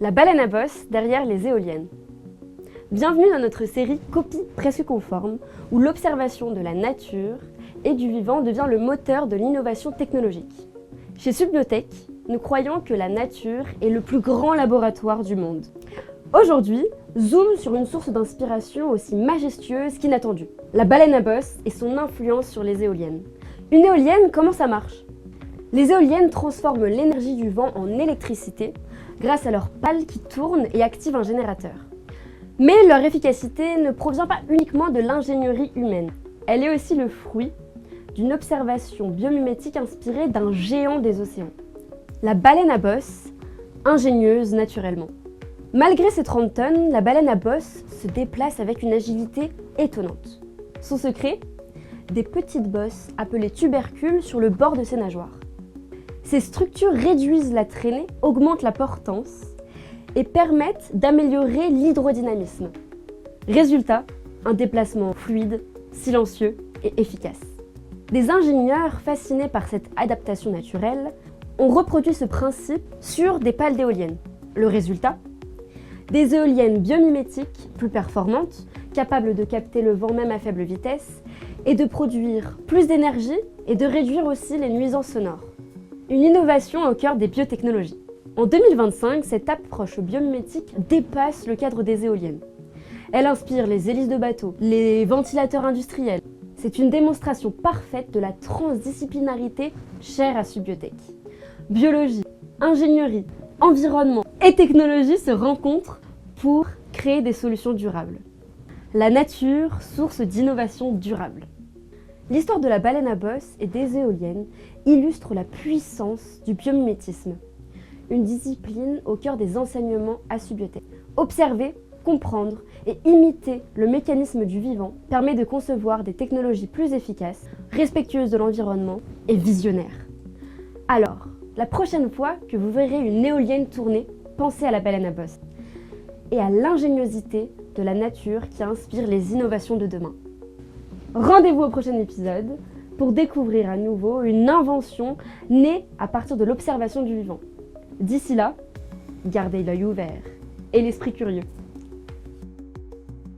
La baleine à bosse derrière les éoliennes. Bienvenue dans notre série Copie presque conforme, où l'observation de la nature et du vivant devient le moteur de l'innovation technologique. Chez Subbiotech, nous croyons que la nature est le plus grand laboratoire du monde. Aujourd'hui, zoom sur une source d'inspiration aussi majestueuse qu'inattendue, la baleine à bosse et son influence sur les éoliennes. Une éolienne, comment ça marche ? Les éoliennes transforment l'énergie du vent en électricité grâce à leurs pales qui tournent et activent un générateur. Mais leur efficacité ne provient pas uniquement de l'ingénierie humaine. Elle est aussi le fruit d'une observation biomimétique inspirée d'un géant des océans. La baleine à bosse, ingénieuse naturellement. Malgré ses 30 tonnes, la baleine à bosse se déplace avec une agilité étonnante. Son secret ? Des petites bosses appelées tubercules sur le bord de ses nageoires. Ces structures réduisent la traînée, augmentent la portance et permettent d'améliorer l'hydrodynamisme. Résultat, un déplacement fluide, silencieux et efficace. Des ingénieurs fascinés par cette adaptation naturelle ont reproduit ce principe sur des pales d'éoliennes. Le résultat ? Des éoliennes biomimétiques plus performantes, capables de capter le vent même à faible vitesse et de produire plus d'énergie et de réduire aussi les nuisances sonores. Une innovation au cœur des biotechnologies. En 2025, cette approche biomimétique dépasse le cadre des éoliennes. Elle inspire les hélices de bateaux, les ventilateurs industriels. C'est une démonstration parfaite de la transdisciplinarité chère à Subbiotech. Biologie, ingénierie, environnement et technologie se rencontrent pour créer des solutions durables. La nature, source d'innovation durable. L'histoire de la baleine à bosse et des éoliennes illustre la puissance du biomimétisme, une discipline au cœur des enseignements à Subbiotech. Observer, comprendre et imiter le mécanisme du vivant permet de concevoir des technologies plus efficaces, respectueuses de l'environnement et visionnaires. Alors, la prochaine fois que vous verrez une éolienne tourner, pensez à la baleine à bosse et à l'ingéniosité de la nature qui inspire les innovations de demain. Rendez-vous au prochain épisode pour découvrir à nouveau une invention née à partir de l'observation du vivant. D'ici là, gardez l'œil ouvert et l'esprit curieux.